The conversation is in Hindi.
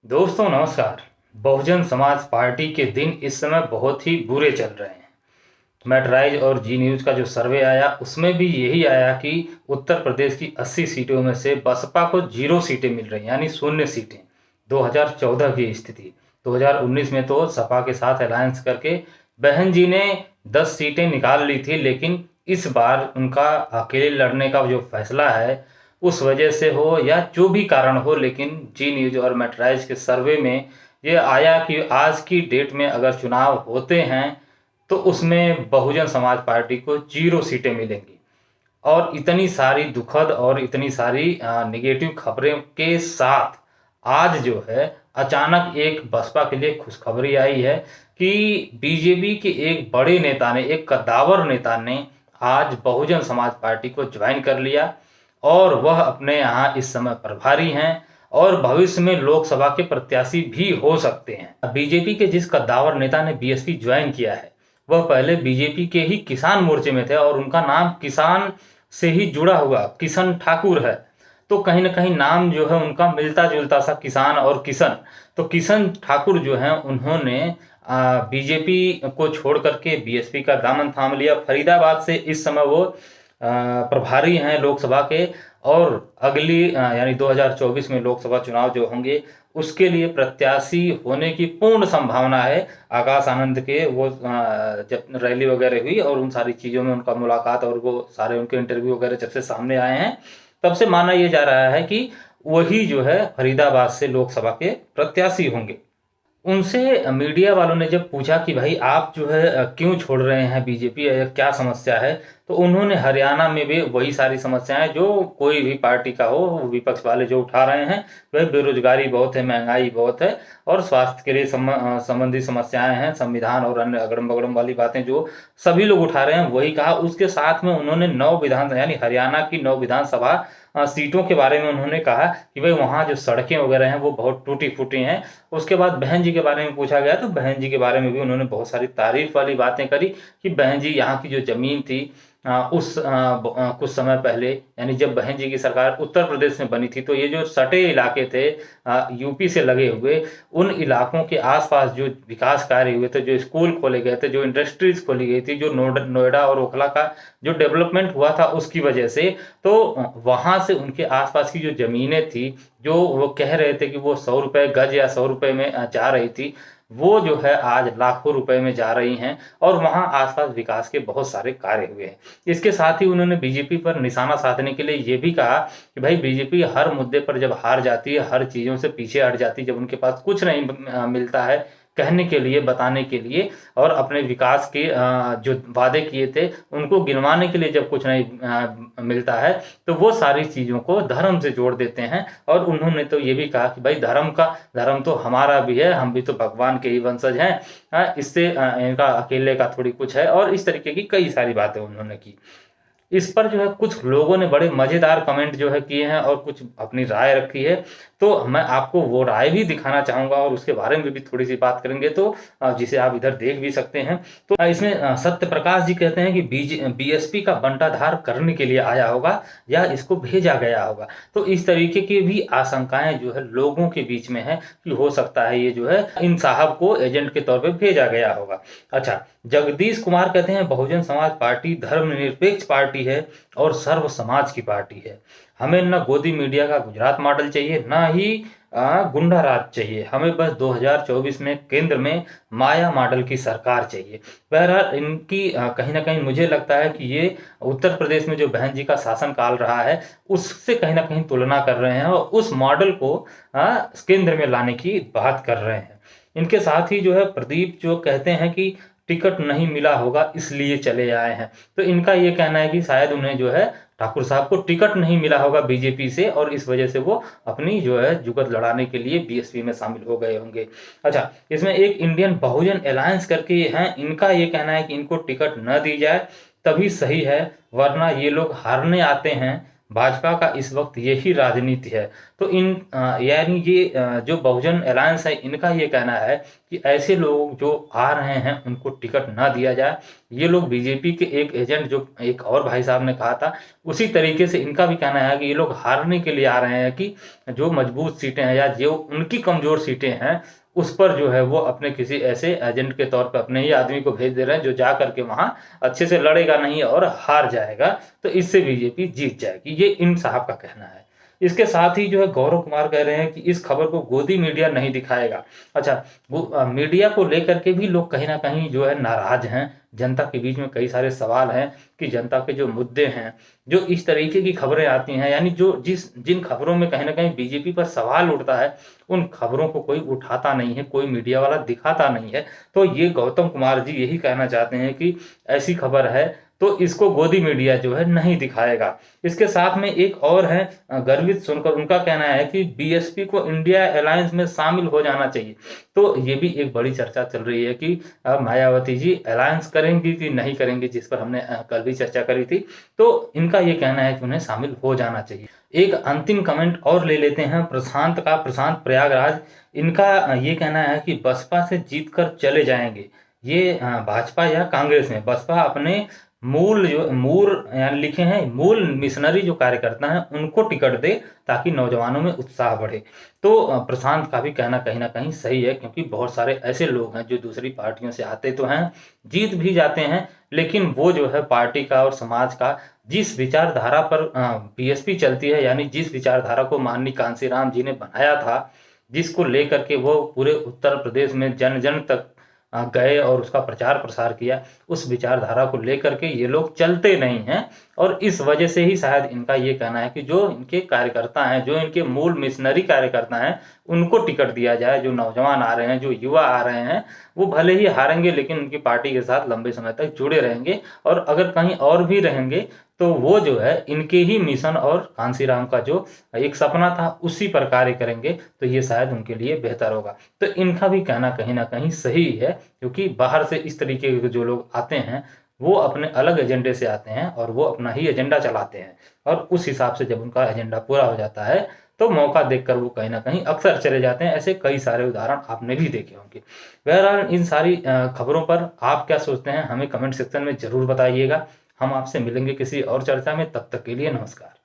दोस्तों नमस्कार। बहुजन समाज पार्टी के दिन इस समय बहुत ही बुरे चल रहे हैं। मैटराइज और जी न्यूज़ का जो सर्वे आया उसमें भी यही आया कि उत्तर प्रदेश की 80 सीटों में से बसपा को 0 सीटें मिल रही हैं, यानी शून्य सीटें। 2014 की स्थिति। 2019 में तो सपा के साथ अलायंस करके बहन जी ने 10 सीटें निकाल ली थी, लेकिन इस बार उनका अकेले लड़ने का जो फैसला है उस वजह से हो या जो भी कारण हो, लेकिन जी न्यूज़ और मैटराइज के सर्वे में ये आया कि आज की डेट में अगर चुनाव होते हैं तो उसमें बहुजन समाज पार्टी को 0 सीटें मिलेंगी। और इतनी सारी दुखद और इतनी सारी नेगेटिव खबरें के साथ आज जो है अचानक एक बसपा के लिए खुशखबरी आई है कि बीजेपी के एक बड़े नेता ने, एक कद्दावर नेता ने आज बहुजन समाज पार्टी को ज्वाइन कर लिया और वह अपने यहाँ इस समय प्रभारी हैं और भविष्य में लोकसभा के प्रत्याशी भी हो सकते हैं। बीजेपी के जिस कद्दावर नेता ने बीएसपी ज्वाइन किया है वह पहले बीजेपी के ही किसान मोर्चे में थे और उनका नाम किसान से ही जुड़ा हुआ किशन ठाकुर है। तो कहीं ना कहीं नाम जो है उनका मिलता जुलता सा, किसान और किशन। तो किशन ठाकुर जो है उन्होंने बीजेपी को छोड़ करके बीएसपी का दामन थाम लिया। फरीदाबाद से इस समय वो प्रभारी हैं लोकसभा के और अगली यानी 2024 में लोकसभा चुनाव जो होंगे उसके लिए प्रत्याशी होने की पूर्ण संभावना है। आकाश आनंद के वो जब रैली वगैरह हुई और उन सारी चीज़ों में उनका मुलाकात और वो सारे उनके इंटरव्यू वगैरह जब से सामने आए हैं तब से माना ये जा रहा है कि वही जो है फरीदाबाद से लोकसभा के प्रत्याशी होंगे। उनसे मीडिया वालों ने जब पूछा कि भाई आप जो है क्यों छोड़ रहे हैं बीजेपी, क्या समस्या है, तो उन्होंने हरियाणा में भी वही सारी समस्याएं जो कोई भी पार्टी का हो विपक्ष वाले जो उठा रहे हैं, वह बेरोजगारी बहुत है, महंगाई बहुत है और स्वास्थ्य के लिए संबंधी समस्याएं हैं, संविधान और अन्य अगड़म बगड़म वाली बातें जो सभी लोग उठा रहे हैं वही कहा। उसके साथ में उन्होंने 9 विधान यानी हरियाणा की 9 विधानसभा सीटों के बारे में उन्होंने कहा कि भाई वहाँ जो सड़कें वगैरह हैं वो बहुत टूटी फूटी हैं। उसके बाद बहन जी के बारे में पूछा गया तो बहन जी के बारे में भी उन्होंने बहुत सारी तारीफ वाली बातें करी कि बहन जी यहाँ की जो जमीन थी कुछ समय पहले यानी जब बहन जी की सरकार उत्तर प्रदेश में बनी थी तो ये जो सटे इलाके थे यूपी से लगे हुए, उन इलाकों के आसपास जो विकास कार्य हुए थे, जो स्कूल खोले गए थे, जो इंडस्ट्रीज खोली गई थी, जो नोएडा और ओखला का जो डेवलपमेंट हुआ था उसकी वजह से, तो वहाँ से उनके आसपास की जो जमीनें थी जो वो कह रहे थे कि वो 100 रुपये गज या 100 रुपये में जा रही थी, वो जो है आज लाखों रुपए में जा रही हैं और वहाँ आसपास विकास के बहुत सारे कार्य हुए हैं। इसके साथ ही उन्होंने बीजेपी पर निशाना साधने के लिए ये भी कहा कि भाई बीजेपी हर मुद्दे पर जब हार जाती है, हर चीज़ों से पीछे हट जाती है, जब उनके पास कुछ नहीं मिलता है कहने के लिए, बताने के लिए और अपने विकास के जो वादे किए थे उनको गिनवाने के लिए जब कुछ नहीं मिलता है तो वो सारी चीज़ों को धर्म से जोड़ देते हैं। और उन्होंने तो ये भी कहा कि भाई धर्म तो हमारा भी है, हम भी तो भगवान के ही वंशज हैं, इससे इनका अकेले का थोड़ी कुछ है। और इस तरीके की कई सारी बातें उन्होंने की। इस पर जो है कुछ लोगों ने बड़े मज़ेदार कमेंट जो है किए हैं और कुछ अपनी राय रखी है, तो मैं आपको वो राय भी दिखाना चाहूँगा और उसके बारे में भी थोड़ी सी बात करेंगे, तो जिसे आप इधर देख भी सकते हैं। तो इसमें सत्य प्रकाश जी कहते हैं कि बीएसपी का बंटाधार करने के लिए आया होगा या इसको भेजा गया होगा। तो इस तरीके की भी आशंकाएं जो है लोगों के बीच में है कि हो सकता है ये जो है इन साहब को एजेंट के तौर पर भेजा गया होगा। अच्छा, जगदीश कुमार कहते हैं बहुजन समाज पार्टी धर्मनिरपेक्ष पार्टी है और सर्व समाज की पार्टी है। हमें न गोदी मीडिया का गुजरात मॉडल चाहिए, ना ही गुंडा राज चाहिए। हमें बस 2024 में केंद्र में माया मॉडल की सरकार चाहिए। बहरहाल इनकी कहीं ना कहीं मुझे लगता है कि ये उत्तर प्रदेश में जो बहन जी का शासन काल रहा है उससे कहीं ना कहीं तुलना कर रहे हैं और उस मॉडल को केंद्र में लाने की बात कर रहे हैं। इनके साथ ही जो है प्रदीप जो कहते हैं कि टिकट नहीं मिला होगा इसलिए चले आए हैं। तो इनका ये कहना है कि शायद उन्हें जो है ठाकुर साहब को टिकट नहीं मिला होगा बीजेपी से और इस वजह से वो अपनी जो है जुगत लड़ाने के लिए बीएसपी में शामिल हो गए होंगे। अच्छा, इसमें एक इंडियन बहुजन अलायंस करके हैं, इनका ये कहना है कि इनको टिकट न दी जाए तभी सही है, वरना ये लोग हारने आते हैं। भाजपा का इस वक्त यही राजनीति है। तो यानी ये जो बहुजन अलायंस है इनका ये कहना है कि ऐसे लोग जो आ रहे हैं उनको टिकट ना दिया जाए ये लोग बीजेपी के एक एजेंट, जो एक और भाई साहब ने कहा था, उसी तरीके से इनका भी कहना है कि ये लोग हारने के लिए आ रहे हैं, कि जो मजबूत सीटें हैं या जो उनकी कमजोर सीटें हैं उस पर जो है वो अपने किसी ऐसे एजेंट के तौर पर अपने ही आदमी को भेज दे रहे हैं जो जा करके वहां अच्छे से लड़ेगा नहीं और हार जाएगा, तो इससे बीजेपी जीत जाएगी। ये इन साहब का कहना है। इसके साथ ही जो है गौरव कुमार कह रहे हैं कि इस खबर को गोदी मीडिया नहीं दिखाएगा। अच्छा, वो मीडिया को लेकर के भी लोग कहीं ना कहीं जो है नाराज हैं। जनता के बीच में कई सारे सवाल हैं कि जनता के जो मुद्दे हैं, जो इस तरीके की खबरें आती हैं, यानी जो जिन खबरों में कहीं ना कहीं बीजेपी पर सवाल उठता है, उन खबरों को कोई उठाता नहीं है, कोई मीडिया वाला दिखाता नहीं है। तो ये गौतम कुमार जी यही कहना चाहते हैं कि ऐसी खबर है तो इसको गोदी मीडिया जो है नहीं दिखाएगा। इसके साथ में एक और है गर्वित सुनकर, उनका कहना है कि बीएसपी को इंडिया अलायंस में शामिल हो जाना चाहिए। तो ये भी एक बड़ी चर्चा चल रही है कि मायावती जी अलायंस करेंगी कि नहीं करेंगी, जिस पर हमने कल भी चर्चा करी थी। तो इनका ये कहना है कि उन्हें शामिल हो जाना चाहिए। एक अंतिम कमेंट और ले लेते हैं प्रशांत का, प्रशांत प्रयागराज। इनका ये कहना है कि बसपा से जीत कर चले जाएंगे। ये भाजपा या कांग्रेस में बसपा अपने मूल जो मूल यानी लिखे हैं मूल मिशनरी जो कार्यकर्ता हैं उनको टिकट दे, ताकि नौजवानों में उत्साह बढ़े। तो प्रशांत का भी कहना कहीं ना कहीं सही है, क्योंकि बहुत सारे ऐसे लोग हैं जो दूसरी पार्टियों से आते तो हैं, जीत भी जाते हैं, लेकिन वो जो है पार्टी का और समाज का जिस विचारधारा पर बीएसपी चलती है, यानी जिस विचारधारा को माननीय कांशीराम जी ने बनाया था, जिसको लेकर के वो पूरे उत्तर प्रदेश में जन जन तक गए और उसका प्रचार प्रसार किया, उस विचारधारा को लेकर के ये लोग चलते नहीं हैं। और इस वजह से ही शायद इनका ये कहना है कि जो इनके कार्यकर्ता हैं, जो इनके मूल मिशनरी कार्यकर्ता हैं, उनको टिकट दिया जाए। जो नौजवान आ रहे हैं, जो युवा आ रहे हैं, वो भले ही हारेंगे लेकिन उनकी पार्टी के साथ लंबे समय तक जुड़े रहेंगे, और अगर कहीं और भी रहेंगे तो वो जो है इनके ही मिशन और कांशीराम का जो एक सपना था उसी पर कार्य करेंगे, तो ये शायद उनके लिए बेहतर होगा। तो इनका भी कहना कहीं ना कहीं सही है, क्योंकि बाहर से इस तरीके के जो लोग आते हैं वो अपने अलग एजेंडे से आते हैं और वो अपना ही एजेंडा चलाते हैं, और उस हिसाब से जब उनका एजेंडा पूरा हो जाता है तो मौका देखकर वो कहीं ना कहीं अक्सर चले जाते हैं। ऐसे कई सारे उदाहरण आपने भी देखे होंगे। बहरहाल इन सारी खबरों पर आप क्या सोचते हैं, हमें कमेंट सेक्शन में जरूर बताइएगा। हम आपसे मिलेंगे किसी और चर्चा में, तब तक के लिए नमस्कार।